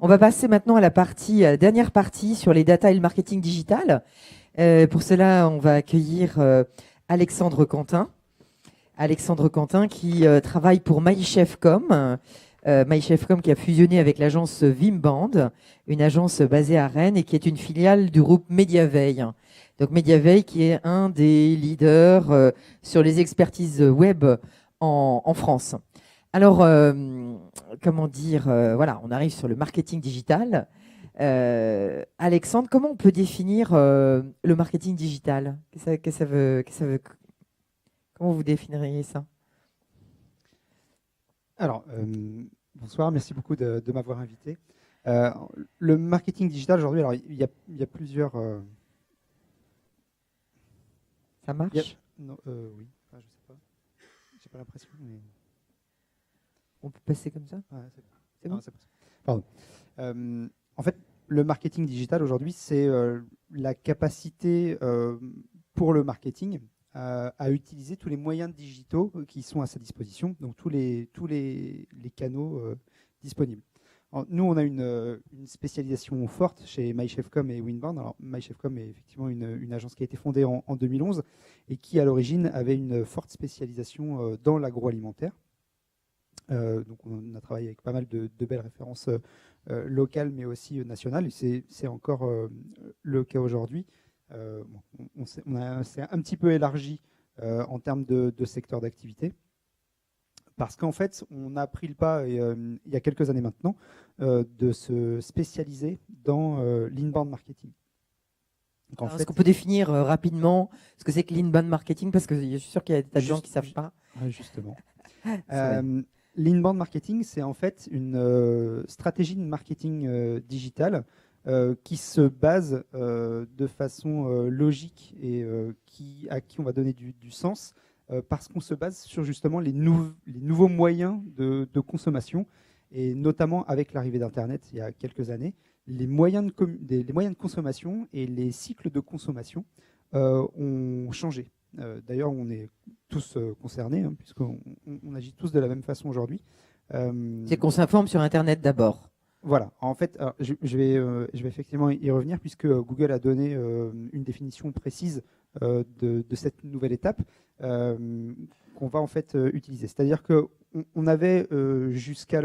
On va passer maintenant à la dernière partie sur les data et le marketing digital. Pour cela, on va accueillir Alexandre Quentin. Alexandre Quentin qui travaille pour MyChefcom. MyChefcom qui a fusionné avec l'agence Vimband, une agence basée à Rennes et qui est une filiale du groupe Mediaveil. Donc Mediaveil qui est un des leaders sur les expertises web en France. Alors, comment dire, voilà, on arrive sur le marketing digital. Alexandre, comment on peut définir le marketing digital? Qu'est-ce que ça veut, comment vous définiriez ça? Alors, bonsoir, merci beaucoup de m'avoir invité. Le marketing digital aujourd'hui, alors il y a plusieurs. Ça marche? Non, oui, enfin, je sais pas. J'ai pas l'impression. Mais... On peut passer comme ça? Ouais, C'est bon? non, c'est pas ça. Pardon. En fait, le marketing digital aujourd'hui, c'est la capacité pour le marketing à utiliser tous les moyens digitaux qui sont à sa disposition, donc tous les canaux disponibles. Alors, nous, on a une spécialisation forte chez MyChefcom et Winband. Alors, MyChefcom est effectivement une agence qui a été fondée en 2011 et qui, à l'origine, avait une forte spécialisation dans l'agroalimentaire. Donc, on a travaillé avec pas mal de belles références locales, mais aussi nationales. C'est encore le cas aujourd'hui. On s'est un petit peu élargi en termes de secteur d'activité. Parce qu'en fait, on a pris le pas, il y a quelques années maintenant, de se spécialiser dans l'inbound marketing. Est-ce qu'on peut définir rapidement ce que c'est que l'inbound marketing? Parce que je suis sûr qu'il y a des gens qui ne savent pas. Justement. L'inbound marketing, c'est en fait une stratégie de marketing digital qui se base de façon logique et à qui on va donner du sens parce qu'on se base sur justement les nouveaux moyens de consommation et notamment avec l'arrivée d'Internet il y a quelques années, les moyens de consommation et les cycles de consommation ont changé. D'ailleurs, on est tous concernés, hein, puisqu'on agit tous de la même façon aujourd'hui. C'est qu'on s'informe sur Internet d'abord. Voilà, en fait, je vais effectivement y revenir, puisque Google a donné une définition précise de cette nouvelle étape qu'on va en fait utiliser. C'est-à-dire qu'on avait jusqu'à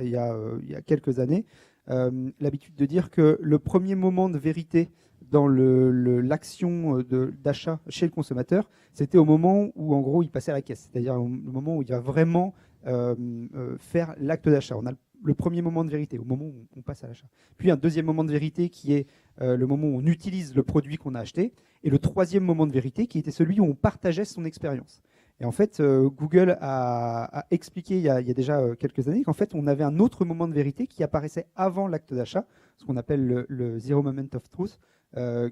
il y a quelques années, l'habitude de dire que le premier moment de vérité dans l'action d'achat chez le consommateur, c'était au moment où, en gros, il passait à la caisse. C'est-à-dire le moment où il va vraiment faire l'acte d'achat. On a le premier moment de vérité, au moment où on passe à l'achat. Puis un deuxième moment de vérité qui est le moment où on utilise le produit qu'on a acheté. Et le troisième moment de vérité qui était celui où on partageait son expérience. Et en fait, Google a expliqué il y a déjà quelques années qu'en fait, on avait un autre moment de vérité qui apparaissait avant l'acte d'achat, ce qu'on appelle le Zero Moment of Truth,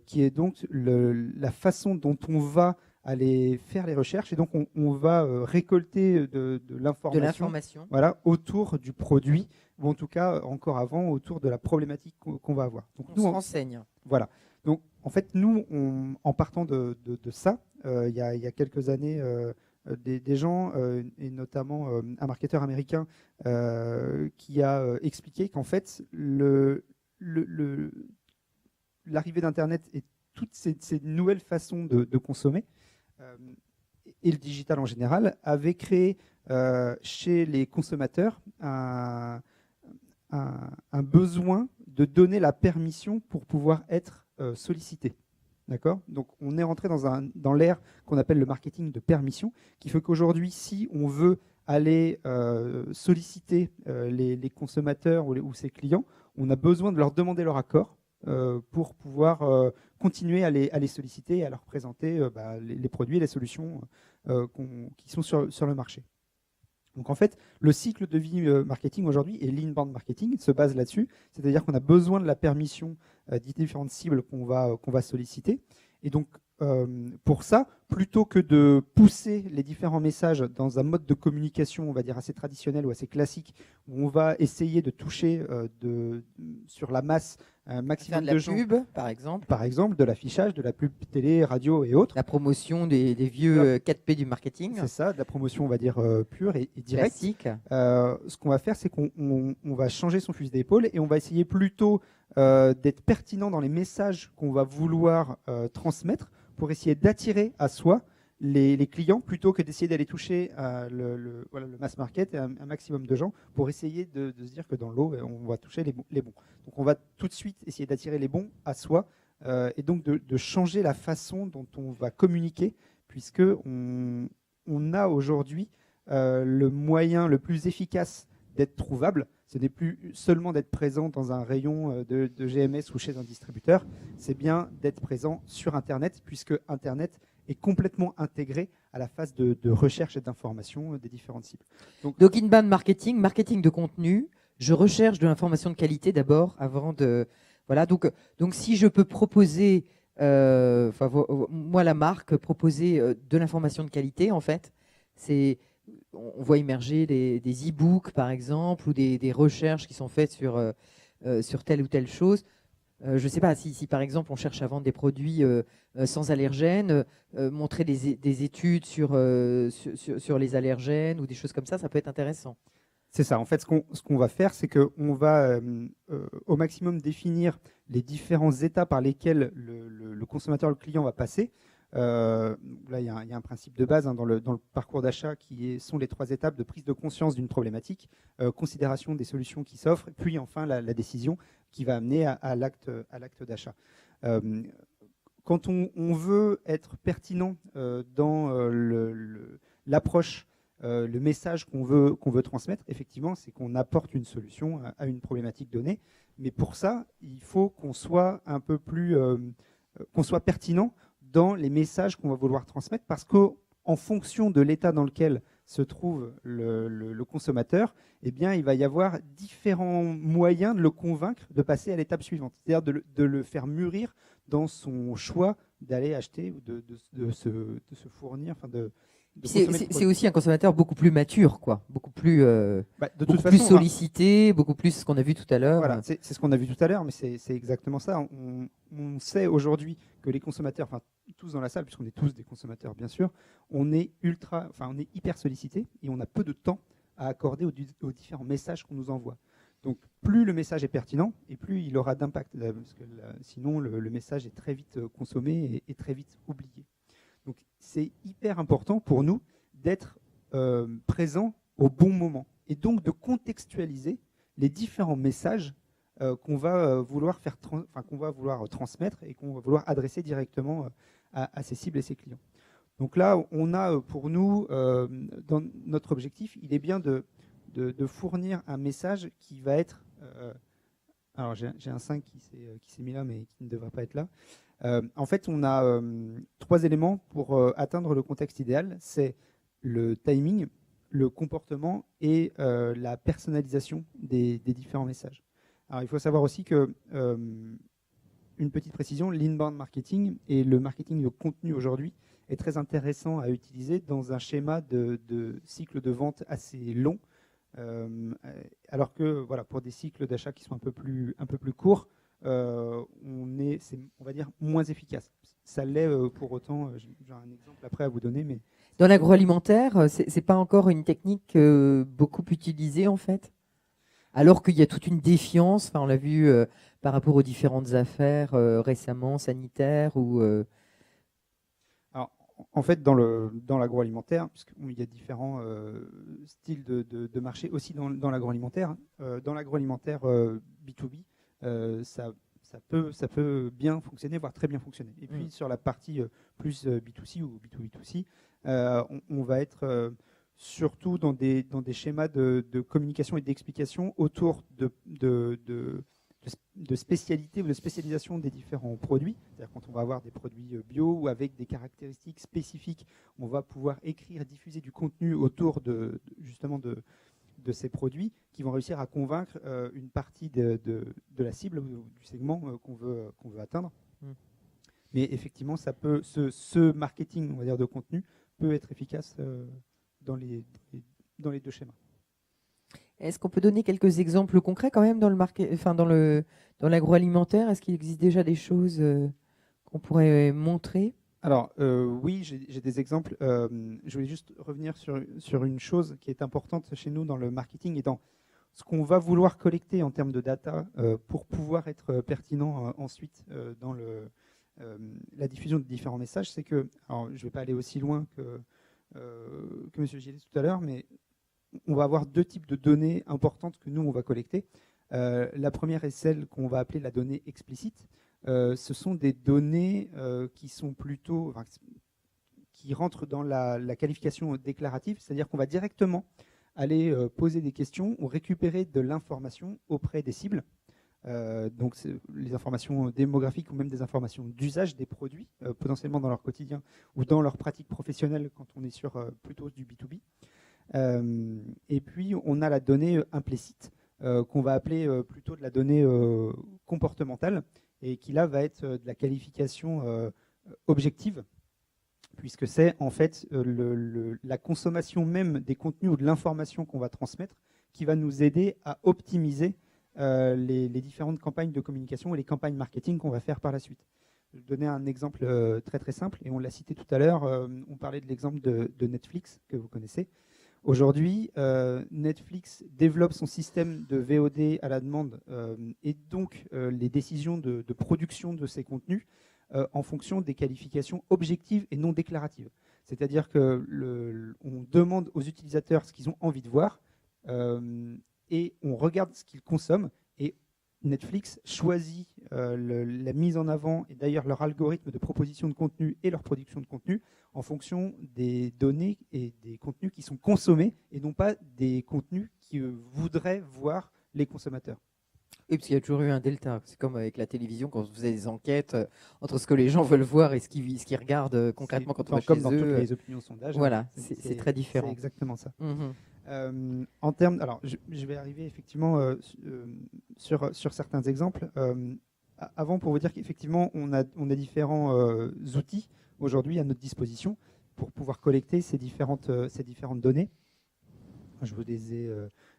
qui est donc la façon dont on va aller faire les recherches et donc on va récolter de l'information voilà, autour du produit ou en tout cas encore avant autour de la problématique qu'on va avoir. Donc, on se renseigne. Voilà. Donc en fait nous en partant de ça il y a quelques années des gens et notamment un marketeur américain qui a expliqué qu'en fait l'arrivée d'Internet et toutes ces nouvelles façons de consommer et le digital en général avait créé chez les consommateurs un besoin de donner la permission pour pouvoir être sollicité. D'accord ? Donc on est rentré dans l'ère qu'on appelle le marketing de permission, qui fait qu'aujourd'hui, si on veut aller solliciter les consommateurs ou ses clients, on a besoin de leur demander leur accord pour pouvoir continuer à les solliciter et à leur présenter les produits et les solutions qui sont sur le marché. Donc en fait, le cycle de vie marketing aujourd'hui et l'inbound marketing se base là-dessus, c'est-à-dire qu'on a besoin de la permission des différentes cibles qu'on va solliciter. Et donc pour ça, plutôt que de pousser les différents messages dans un mode de communication, on va dire assez traditionnel ou assez classique, où on va essayer de toucher sur la masse un maximum de gens, pub, par exemple, de l'affichage, de la pub télé, radio et autres. la promotion des vieux 4P du marketing. C'est ça, de la promotion, on va dire, pure et directe. Classique. Ce qu'on va faire, c'est qu'on va changer son fusil d'épaule et on va essayer plutôt d'être pertinent dans les messages qu'on va vouloir transmettre pour essayer d'attirer à soi les clients plutôt que d'essayer d'aller toucher le mass market et un maximum de gens pour essayer de se dire que dans l'eau, on va toucher les bons. Donc on va tout de suite essayer d'attirer les bons à soi et donc de changer la façon dont on va communiquer, puisque on a aujourd'hui le moyen le plus efficace d'être trouvable. Ce n'est plus seulement d'être présent dans un rayon de GMS ou chez un distributeur, c'est bien d'être présent sur Internet, puisque Internet est complètement intégré à la phase de recherche et d'information des différentes cibles. Donc inbound marketing, marketing de contenu, je recherche de l'information de qualité d'abord avant de... Voilà, donc si je peux proposer, moi la marque, proposer de l'information de qualité, en fait, on voit émerger des e-books par exemple, ou des recherches qui sont faites sur telle ou telle chose. Je ne sais pas, si par exemple on cherche à vendre des produits sans allergènes, montrer des études sur les allergènes ou des choses comme ça peut être intéressant. C'est ça. En fait, ce qu'on va faire, c'est qu'on va au maximum définir les différentes étapes par lesquelles le consommateur, le client va passer. Là, il y a un principe de base dans le parcours d'achat sont les 3 étapes de prise de conscience d'une problématique, considération des solutions qui s'offrent, puis enfin la décision qui va amener à l'acte d'achat. Quand on veut être pertinent dans l'approche, le message qu'on veut transmettre, effectivement, c'est qu'on apporte une solution à une problématique donnée. Mais pour ça, il faut qu'on soit un peu plus, qu'on soit pertinent dans les messages qu'on va vouloir transmettre, parce qu'en fonction de l'état dans lequel se trouve le consommateur, eh bien, il va y avoir différents moyens de le convaincre de passer à l'étape suivante, c'est-à-dire de le faire mûrir dans son choix d'aller acheter ou de se fournir, enfin c'est aussi un consommateur beaucoup plus mature, quoi, beaucoup plus, plus sollicité, beaucoup plus ce qu'on a vu tout à l'heure. Voilà, c'est ce qu'on a vu tout à l'heure, mais c'est exactement ça. On sait aujourd'hui que les consommateurs, enfin tous dans la salle, puisqu'on est tous des consommateurs bien sûr, on est hyper sollicité et on a peu de temps à accorder aux différents messages qu'on nous envoie. Donc plus le message est pertinent et plus il aura d'impact, parce que sinon le message est très vite consommé et très vite oublié. Donc c'est hyper important pour nous d'être présent au bon moment et donc de contextualiser les différents messages qu'on va vouloir transmettre et qu'on va vouloir adresser directement à ses cibles et ses clients. Donc là, on a pour nous, dans notre objectif, il est bien de fournir un message qui va être... alors j'ai un 5 qui s'est mis là mais qui ne devrait pas être là. En fait, on a 3 éléments pour atteindre le contexte idéal. C'est le timing, le comportement et la personnalisation des différents messages. Alors, il faut savoir aussi que, une petite précision, l'inbound marketing et le marketing de contenu aujourd'hui est très intéressant à utiliser dans un schéma de cycle de vente assez long. Alors que voilà, pour des cycles d'achat qui sont un peu plus courts, on va dire moins efficace. Ça l'est pour autant, j'ai un exemple après à vous donner. Mais dans l'agroalimentaire, c'est pas encore une technique beaucoup utilisée en fait, alors qu'il y a toute une défiance, on l'a vu par rapport aux différentes affaires récemment, sanitaires ou... Alors, en fait, dans l'agroalimentaire, puisqu'il y a différents styles de marché aussi dans l'agroalimentaire, dans l'agroalimentaire B2B, ça peut bien fonctionner, voire très bien fonctionner. Et puis sur la partie plus B2C ou B2B2C, on va être surtout dans des schémas de communication et d'explication autour de spécialité ou de spécialisation des différents produits. C'est-à-dire quand on va avoir des produits bio ou avec des caractéristiques spécifiques, on va pouvoir écrire, diffuser du contenu autour justement de ces produits qui vont réussir à convaincre une partie de la cible ou du segment qu'on veut atteindre. Mais effectivement, ce marketing, on va dire, de contenu peut être efficace dans les deux schémas. Est-ce qu'on peut donner quelques exemples concrets quand même dans l'agroalimentaire? Est-ce qu'il existe déjà des choses qu'on pourrait montrer? Alors oui, j'ai des exemples. Je voulais juste revenir sur une chose qui est importante chez nous dans le marketing et dans ce qu'on va vouloir collecter en termes de data pour pouvoir être pertinent ensuite dans la diffusion de différents messages. C'est que, alors je ne vais pas aller aussi loin que M. Gillet tout à l'heure, mais on va avoir deux types de données importantes que nous, on va collecter. La première est celle qu'on va appeler la donnée explicite. Ce sont des données qui sont plutôt, qui rentrent dans la qualification déclarative, c'est-à-dire qu'on va directement aller poser des questions ou récupérer de l'information auprès des cibles. Donc les informations démographiques ou même des informations d'usage des produits, potentiellement dans leur quotidien ou dans leur pratique professionnelle quand on est sur plutôt du B2B. Et puis on a la donnée implicite qu'on va appeler plutôt de la donnée comportementale et qui là va être de la qualification objective, puisque c'est en fait la consommation même des contenus ou de l'information qu'on va transmettre qui va nous aider à optimiser les différentes campagnes de communication et les campagnes marketing qu'on va faire par la suite. Je vais donner un exemple très très simple, et on l'a cité tout à l'heure, on parlait de l'exemple de Netflix, que vous connaissez. Aujourd'hui, Netflix développe son système de VOD à la demande et donc les décisions de production de ces contenus en fonction des qualifications objectives et non déclaratives. C'est-à-dire qu'on demande aux utilisateurs ce qu'ils ont envie de voir et on regarde ce qu'ils consomment. Et Netflix choisit la mise en avant et d'ailleurs leur algorithme de proposition de contenu et leur production de contenu en fonction des données et des contenus qui sont consommés et non pas des contenus qui voudraient voir les consommateurs. Oui, parce qu'il y a toujours eu un delta. C'est comme avec la télévision, quand on faisait des enquêtes entre ce que les gens veulent voir et ce qu'ils regardent concrètement quand on va chez eux. Comme dans toutes les opinions sondages. Voilà, c'est très différent. C'est exactement ça. Mm-hmm. En termes, alors je vais arriver effectivement sur certains exemples. Avant, pour vous dire qu'effectivement, on a différents outils aujourd'hui à notre disposition pour pouvoir collecter ces différentes données. Je vous les ai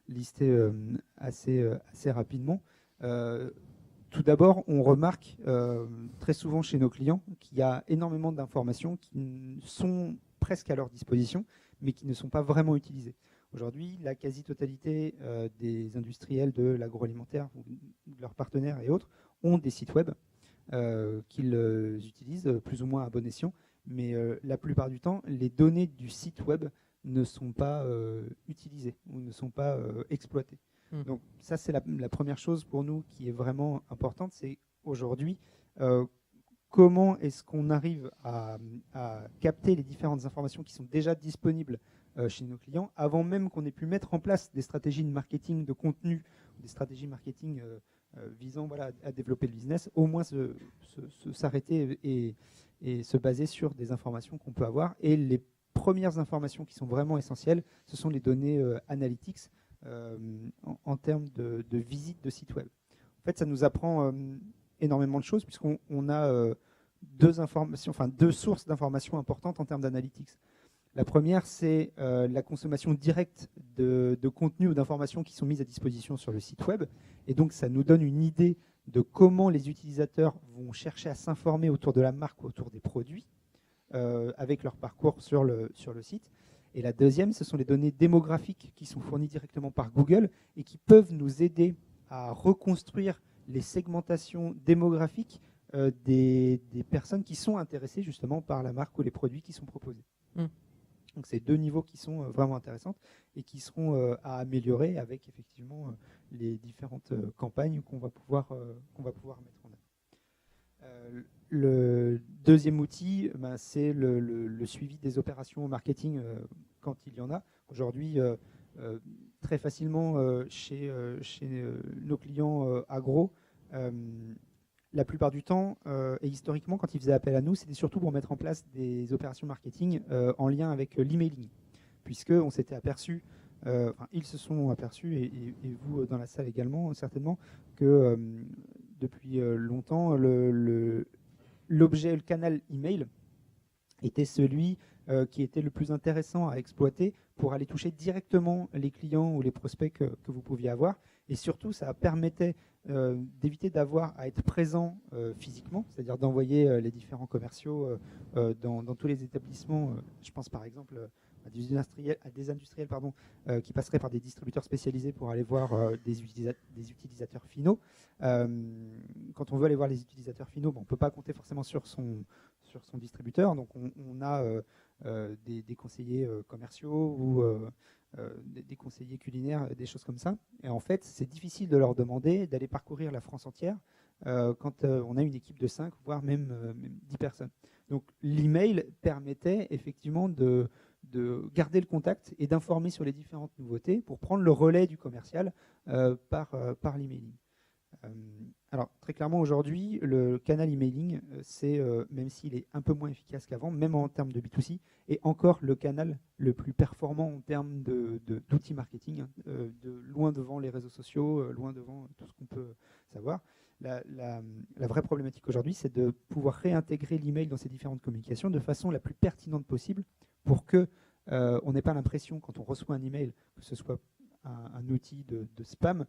listées assez rapidement. Tout d'abord, on remarque très souvent chez nos clients qu'il y a énormément d'informations qui sont presque à leur disposition, mais qui ne sont pas vraiment utilisées. Aujourd'hui, la quasi-totalité des industriels de l'agroalimentaire, de leurs partenaires et autres, ont des sites web qu'ils utilisent plus ou moins à bon escient, mais la plupart du temps, les données du site web ne sont pas utilisées ou ne sont pas exploitées. Donc ça, c'est la première chose pour nous qui est vraiment importante, c'est aujourd'hui comment est-ce qu'on arrive à capter les différentes informations qui sont déjà disponibles chez nos clients avant même qu'on ait pu mettre en place des stratégies de marketing de contenu, des stratégies marketing visant à développer le business, au moins s'arrêter et se baser sur des informations qu'on peut avoir. Et les premières informations qui sont vraiment essentielles, ce sont les données analytics en termes de visite de site web. En fait, ça nous apprend énormément de choses puisqu'on a deux sources d'informations importantes en termes d'analytics. La première, c'est la consommation directe de contenus ou d'informations qui sont mises à disposition sur le site web. Et donc, ça nous donne une idée de comment les utilisateurs vont chercher à s'informer autour de la marque ou autour des produits avec leur parcours sur le site. Et la deuxième, ce sont les données démographiques qui sont fournies directement par Google et qui peuvent nous aider à reconstruire les segmentations démographiques des personnes qui sont intéressées justement par la marque ou les produits qui sont proposés. Donc c'est deux niveaux qui sont vraiment intéressants et qui seront à améliorer avec effectivement les différentes campagnes qu'on va pouvoir mettre en œuvre. Le deuxième outil, c'est le suivi des opérations marketing quand il y en a. Aujourd'hui, très facilement chez nos clients agro, la plupart du temps, et historiquement, quand ils faisaient appel à nous, c'était surtout pour mettre en place des opérations marketing en lien avec l'emailing, puisqu'on s'était aperçu, ils se sont aperçus, et vous dans la salle également, certainement, que depuis longtemps, l'objet, le canal email était celui qui était le plus intéressant à exploiter pour aller toucher directement les clients ou les prospects que vous pouviez avoir. Et surtout, ça permettait d'éviter d'avoir à être présent physiquement, c'est-à-dire d'envoyer les différents commerciaux dans tous les établissements. Je pense par exemple à des industriels qui passeraient par des distributeurs spécialisés pour aller voir des utilisateurs finaux. Quand on veut aller voir les utilisateurs finaux, on ne peut pas compter forcément sur son distributeur. Donc on a des conseillers commerciaux ou des conseillers culinaires, des choses comme ça. Et en fait, c'est difficile de leur demander d'aller parcourir la France entière quand on a une équipe de 5, voire même 10 personnes. Donc l'email permettait effectivement de garder le contact et d'informer sur les différentes nouveautés pour prendre le relais du commercial par l'emailing. Alors très clairement aujourd'hui, le canal emailing, c'est même s'il est un peu moins efficace qu'avant, même en termes de B2C, est encore le canal le plus performant en termes d'outils marketing, de loin devant les réseaux sociaux, loin devant tout ce qu'on peut savoir. La vraie problématique aujourd'hui, c'est de pouvoir réintégrer l'email dans ces différentes communications de façon la plus pertinente possible pour que on n'ait pas l'impression quand on reçoit un email que ce soit un outil de spam,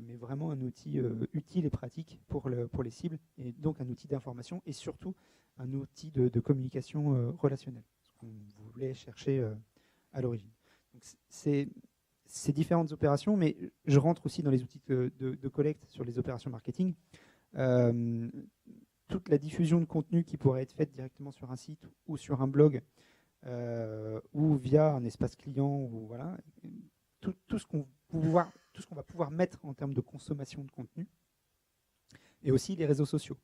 mais vraiment un outil utile et pratique pour les cibles, et donc un outil d'information et surtout un outil de communication relationnelle, ce qu'on voulait chercher à l'origine. Donc c'est ces différentes opérations, mais je rentre aussi dans les outils de collecte sur les opérations marketing. Toute la diffusion de contenu qui pourrait être faite directement sur un site ou sur un blog ou via un espace client, ou voilà, tout ce qu'on va pouvoir mettre en termes de consommation de contenu, et aussi les réseaux sociaux.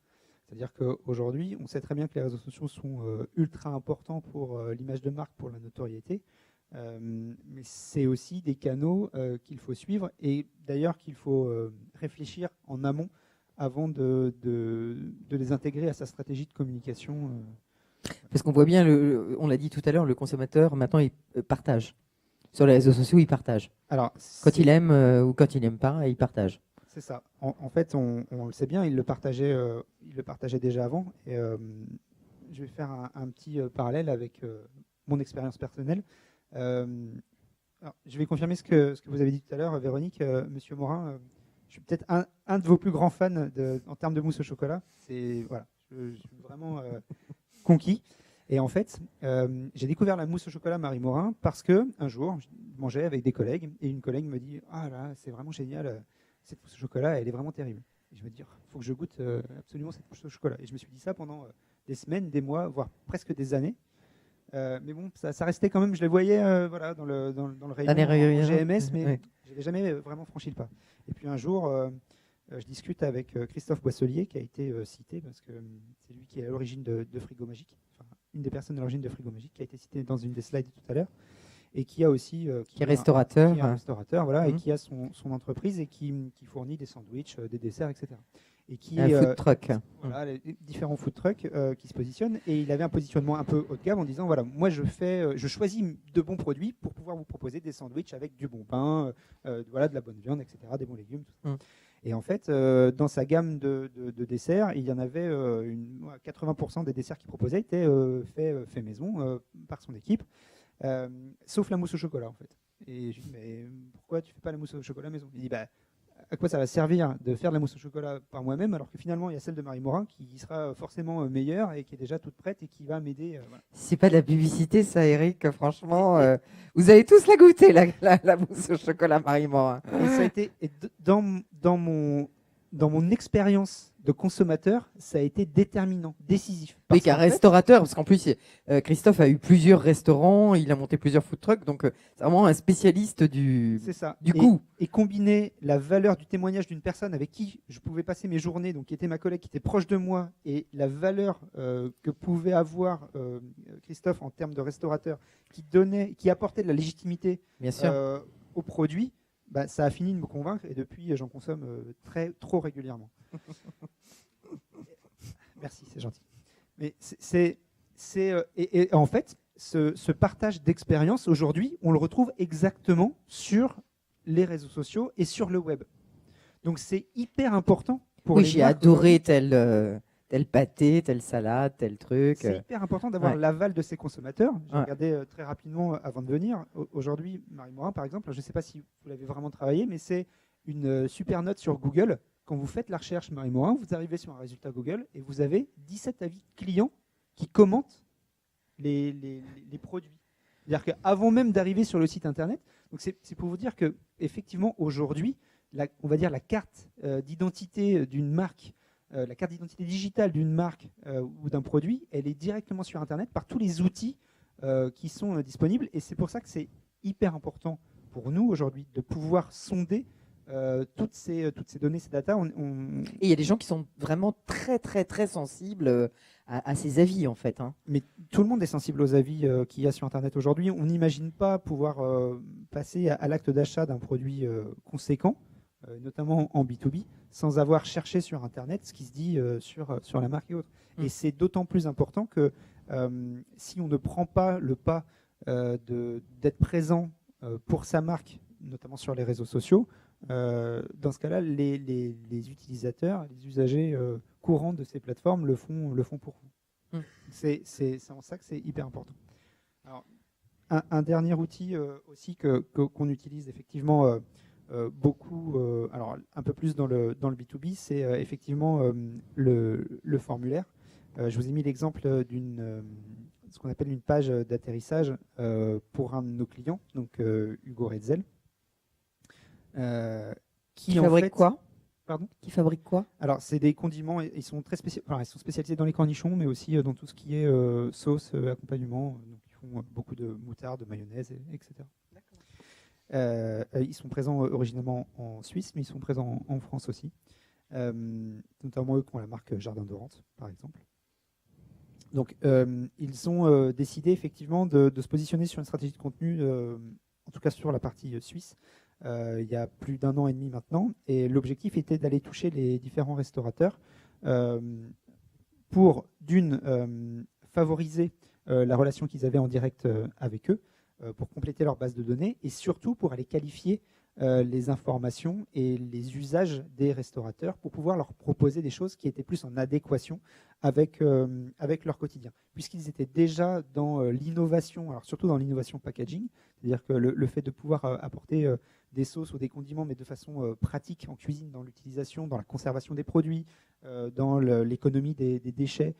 C'est-à-dire qu'aujourd'hui, on sait très bien que les réseaux sociaux sont ultra importants pour l'image de marque, pour la notoriété, mais c'est aussi des canaux qu'il faut suivre, et d'ailleurs qu'il faut réfléchir en amont avant de les intégrer à sa stratégie de communication. Parce qu'on voit bien, on l'a dit tout à l'heure, le consommateur, maintenant, il partage. Sur les réseaux sociaux, il partage. Alors, quand il aime ou quand il n'aime pas, il partage. C'est ça. En fait, on le sait bien, il le partageait déjà avant. Et je vais faire un petit parallèle avec mon expérience personnelle. Alors, je vais confirmer ce que vous avez dit tout à l'heure, Véronique. Monsieur Morin, je suis peut-être un de vos plus grands fans en termes de mousse au chocolat. Voilà, je suis vraiment conquis. Et en fait, j'ai découvert la mousse au chocolat Marie Morin parce qu'un jour, je mangeais avec des collègues et une collègue me dit « Ah là, c'est vraiment génial, cette mousse au chocolat, elle est vraiment terrible. » Et je me dis « Il faut que je goûte absolument cette mousse au chocolat. » Et je me suis dit ça pendant des semaines, des mois, voire presque des années. Mais bon, ça restait quand même, je les voyais voilà, dans le rayon GMS, mais je n'avais jamais vraiment franchi le pas. Et puis un jour, je discute avec Christophe Boisselier, qui a été cité, parce que c'est lui qui est à l'origine de Frigo Magique, enfin, une des personnes à l'origine de Frigo Magique, qui a été citée dans une des slides tout à l'heure, et qui a aussi... qui est restaurateur. Qui est un restaurateur, voilà, et qui a son entreprise et qui fournit des sandwichs, des desserts, etc. Et qui un food truck. Voilà, les différents food trucks qui se positionnent. Et il avait un positionnement un peu haut de gamme en disant, voilà, moi je choisis de bons produits pour pouvoir vous proposer des sandwichs avec du bon pain, voilà, de la bonne viande, etc., des bons légumes, tout ça. Et en fait, dans sa gamme de desserts, il y en avait 80% des desserts qu'il proposait étaient faits maison par son équipe, sauf la mousse au chocolat en fait. Et je lui dis, mais pourquoi tu fais pas la mousse au chocolat maison? Il dit, bah, à quoi ça va servir de faire de la mousse au chocolat par moi-même alors que finalement il y a celle de Marie Morin qui sera forcément meilleure et qui est déjà toute prête et qui va m'aider. Voilà. C'est pas de la publicité ça, Eric, franchement. Vous allez tous la goûter, la mousse au chocolat Marie Morin. Et ça a été dans mon expérience de consommateur, ça a été déterminant, décisif. Oui, qu'un restaurateur, parce qu'en plus, Christophe a eu plusieurs restaurants, il a monté plusieurs food trucks, donc c'est vraiment un spécialiste du goût. Et combiner la valeur du témoignage d'une personne avec qui je pouvais passer mes journées, donc qui était ma collègue, qui était proche de moi, et la valeur que pouvait avoir Christophe en termes de restaurateur, qui apportait de la légitimité au produit, bah, ça a fini de me convaincre et depuis j'en consomme trop régulièrement. Merci, c'est gentil. Mais et en fait, ce partage d'expérience aujourd'hui, on le retrouve exactement sur les réseaux sociaux et sur le web. Donc c'est hyper important pour les j'ai adoré tel tel pâté, telle salade, tel truc. C'est hyper important d'avoir Ouais. l'aval de ses consommateurs. J'ai Ouais. regardé très rapidement avant de venir. Aujourd'hui, Marie Morin, par exemple, je ne sais pas si vous l'avez vraiment travaillé, mais c'est une super note sur Google. Quand vous faites la recherche Marie Morin, vous arrivez sur un résultat Google et vous avez 17 avis clients qui commentent les produits. C'est-à-dire qu'avant même d'arriver sur le site internet, donc c'est pour vous dire que effectivement aujourd'hui, on va dire la carte d'identité d'une marque, la carte d'identité digitale d'une marque ou d'un produit, elle est directement sur internet par tous les outils qui sont disponibles. Et c'est pour ça que c'est hyper important pour nous aujourd'hui de pouvoir sonder toutes ces données, ces datas. Et il y a des gens qui sont vraiment très, très, très sensibles à ces avis, en fait. Hein. Mais tout le monde est sensible aux avis qu'il y a sur Internet aujourd'hui. On n'imagine pas pouvoir passer à l'acte d'achat d'un produit conséquent, notamment en B2B, sans avoir cherché sur Internet ce qui se dit sur la marque et autres. Et c'est d'autant plus important que si on ne prend pas le pas d'être présent pour sa marque, notamment sur les réseaux sociaux, dans ce cas-là, les utilisateurs, les usagers courants de ces plateformes le font pour vous. C'est en ça que c'est hyper important. Alors, un dernier outil aussi qu'on utilise effectivement beaucoup, alors un peu plus dans le B2B, c'est effectivement le formulaire. Je vous ai mis l'exemple d'une ce qu'on appelle une page d'atterrissage pour un de nos clients, donc Hugo Retzel. Qui fabrique quoi? Pardon? Qui fabrique quoi? Alors, c'est des condiments, ils sont très ils sont spécialisés dans les cornichons, mais aussi dans tout ce qui est sauce, accompagnement. Donc, ils font beaucoup de moutarde, de mayonnaise, etc. Ils sont présents originellement en Suisse, mais ils sont présents en France aussi. Notamment eux qui ont la marque Jardin de Rente, par exemple. Donc, ils ont décidé effectivement de se positionner sur une stratégie de contenu, en tout cas sur la partie suisse, il y a plus d'1 an et demi maintenant. Et l'objectif était d'aller toucher les différents restaurateurs pour, d'une, favoriser la relation qu'ils avaient en direct avec eux, pour compléter leur base de données et surtout pour aller qualifier les informations et les usages des restaurateurs pour pouvoir leur proposer des choses qui étaient plus en adéquation avec leur quotidien. Puisqu'ils étaient déjà dans l'innovation, alors surtout dans l'innovation packaging, c'est-à-dire que le fait de pouvoir apporter des sauces ou des condiments, mais de façon pratique en cuisine, dans l'utilisation, dans la conservation des produits, dans l'économie des déchets,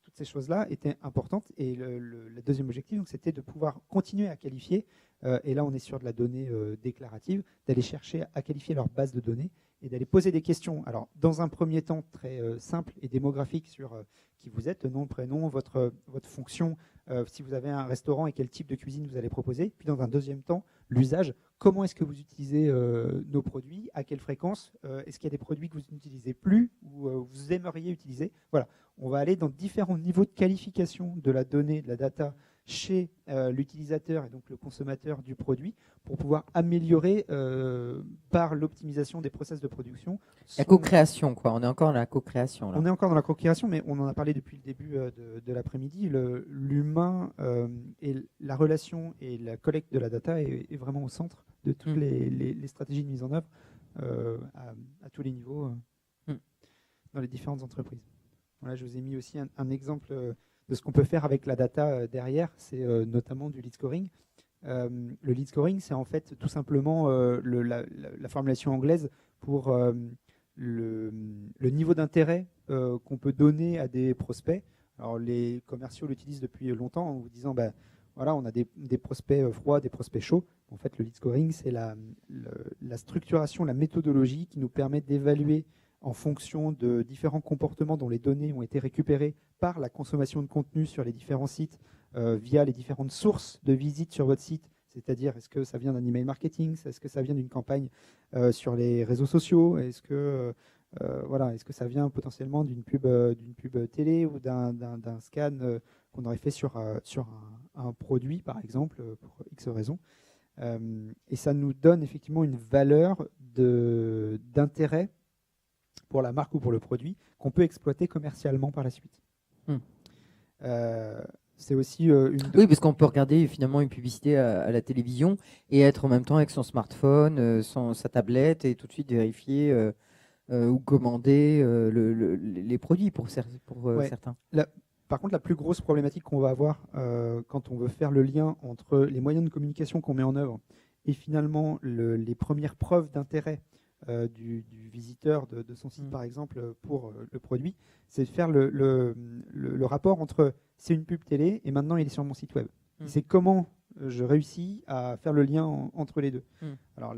toutes ces choses-là étaient importantes. Et le deuxième objectif, c'était de pouvoir continuer à qualifier, et là on est sur de la donnée déclarative, d'aller chercher à qualifier leur base de données et d'aller poser des questions. Alors, dans un premier temps, très simple et démographique sur qui vous êtes, nom, prénom, votre fonction, si vous avez un restaurant et quel type de cuisine vous allez proposer. Puis dans un deuxième temps, l'usage, comment est-ce que vous utilisez nos produits, à quelle fréquence, est-ce qu'il y a des produits que vous n'utilisez plus ou vous aimeriez utiliser. Voilà, on va aller dans différents niveaux de qualification de la donnée, de la data, chez l'utilisateur et donc le consommateur du produit pour pouvoir améliorer par l'optimisation des process de production. La co-création, quoi. On est encore dans la co-création. On est encore dans la co-création, mais on en a parlé depuis le début de l'après-midi. L'humain et la relation et la collecte de la data est vraiment au centre de toutes les stratégies de mise en œuvre à tous les niveaux dans les différentes entreprises. Voilà, je vous ai mis aussi un exemple de ce qu'on peut faire avec la data derrière, c'est notamment du lead scoring. Le lead scoring, c'est en fait tout simplement la formulation anglaise pour le niveau d'intérêt qu'on peut donner à des prospects. Alors les commerciaux l'utilisent depuis longtemps en vous disant voilà, on a des prospects froids, des prospects chauds. En fait, le lead scoring, c'est la structuration, la méthodologie qui nous permet d'évaluer en fonction de différents comportements dont les données ont été récupérées par la consommation de contenu sur les différents sites via les différentes sources de visite sur votre site. C'est-à-dire, est-ce que ça vient d'un email marketing? Est-ce que ça vient d'une campagne sur les réseaux sociaux? Est-ce que, est-ce que ça vient potentiellement d'une pub télé ou d'un scan qu'on aurait fait sur un produit, par exemple, pour X raisons? Et ça nous donne effectivement une valeur d'intérêt pour la marque ou pour le produit qu'on peut exploiter commercialement par la suite. C'est aussi Oui, parce qu'on peut regarder finalement une publicité à la télévision et être en même temps avec son smartphone, sa tablette et tout de suite vérifier ou commander les produits pour Ouais. certains. Par contre, la plus grosse problématique qu'on va avoir quand on veut faire le lien entre les moyens de communication qu'on met en œuvre et finalement les premières preuves d'intérêt du visiteur de son site, par exemple, pour le produit, c'est de faire le rapport entre c'est une pub télé et maintenant il est sur mon site web. C'est comment je réussis à faire le lien entre les deux. Alors,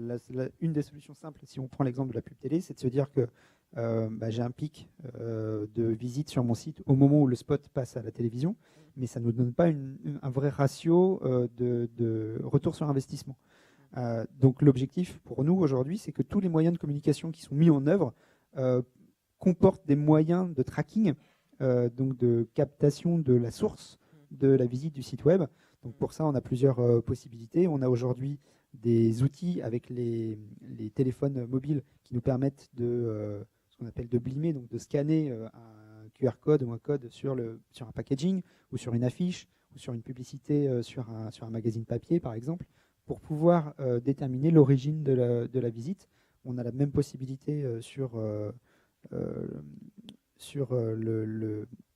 une des solutions simples, si on prend l'exemple de la pub télé, c'est de se dire que j'ai un pic de visite sur mon site au moment où le spot passe à la télévision, mais ça ne nous donne pas un vrai ratio de retour sur investissement. Donc l'objectif pour nous aujourd'hui, c'est que tous les moyens de communication qui sont mis en œuvre comportent des moyens de tracking, donc de captation de la source de la visite du site web. Donc pour ça, on a plusieurs possibilités. On a aujourd'hui des outils avec les téléphones mobiles qui nous permettent de ce qu'on appelle de blimer, donc de scanner un QR code ou un code sur un packaging ou sur une affiche ou sur une publicité sur un magazine papier, par exemple, pour pouvoir déterminer l'origine de la visite. On a la même possibilité sur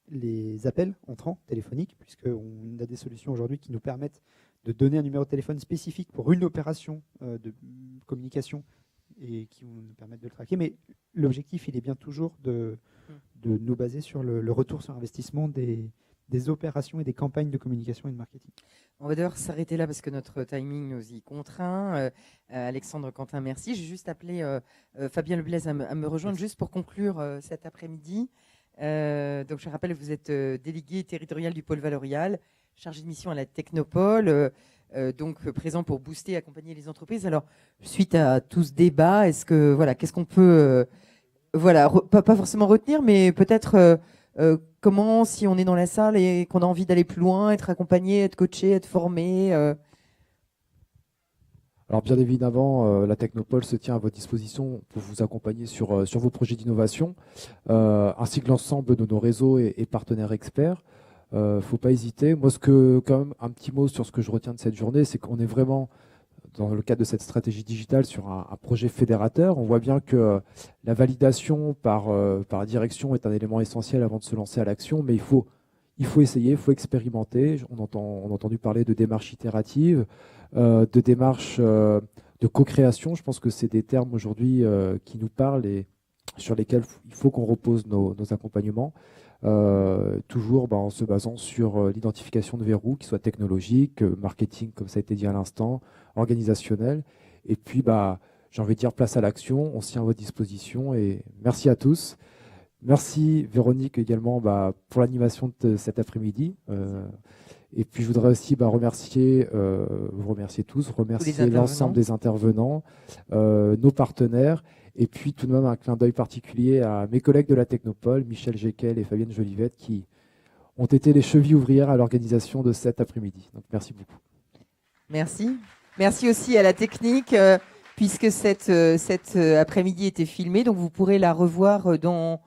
les appels entrants téléphoniques, puisqu'on a des solutions aujourd'hui qui nous permettent de donner un numéro de téléphone spécifique pour une opération de communication et qui vont nous permettre de le traquer. Mais l'objectif, il est bien toujours de nous baser sur le retour sur investissement des opérations et des campagnes de communication et de marketing. On va devoir s'arrêter là parce que notre timing nous y contraint. Alexandre Quentin, merci. J'ai juste appelé Fabien Leblaise à me rejoindre juste pour conclure cet après-midi. Donc je rappelle, vous êtes délégué territorial du pôle Valorial, chargé de mission à la Technopole, donc présent pour booster et accompagner les entreprises. Alors, suite à tout ce débat, qu'est-ce qu'on peut, pas forcément retenir, mais peut-être comment, si on est dans la salle et qu'on a envie d'aller plus loin, être accompagné, être coaché, être formé. Alors bien évidemment, la Technopole se tient à votre disposition pour vous accompagner sur vos projets d'innovation, ainsi que l'ensemble de nos réseaux et partenaires experts. Faut pas hésiter. Moi, quand même, un petit mot sur ce que je retiens de cette journée, c'est qu'on est vraiment dans le cadre de cette stratégie digitale sur un projet fédérateur. On voit bien que la validation par la direction est un élément essentiel avant de se lancer à l'action, mais il faut essayer, il faut expérimenter. On a entendu parler de démarches itératives, de démarches de co-création. Je pense que c'est des termes aujourd'hui qui nous parlent et sur lesquels il faut qu'on repose nos accompagnements. Toujours en se basant sur l'identification de verrous, qui soient technologiques, marketing, comme ça a été dit à l'instant, organisationnel. Et puis, j'ai envie de dire place à l'action. On se tient à votre disposition et merci à tous. Merci Véronique également pour l'animation de cet après-midi. Et puis je voudrais aussi vous remercier tous, remercier l'ensemble des intervenants, nos partenaires. Et puis tout de même un clin d'œil particulier à mes collègues de la Technopole, Michel Jekel et Fabienne Jolivette, qui ont été les chevilles ouvrières à l'organisation de cet après-midi. Donc merci beaucoup. Merci. Merci aussi à la technique, puisque cette après-midi était filmée, donc vous pourrez la revoir dans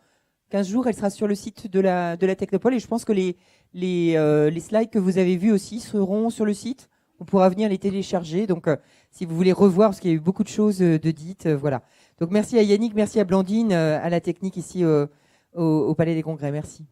15 jours. Elle sera sur le site de la Technopole et je pense que les slides que vous avez vus aussi seront sur le site. On pourra venir les télécharger. Donc, si vous voulez revoir, parce qu'il y a eu beaucoup de choses de dites, voilà. Donc, merci à Yannick, merci à Blandine, à la technique ici au Palais des Congrès. Merci.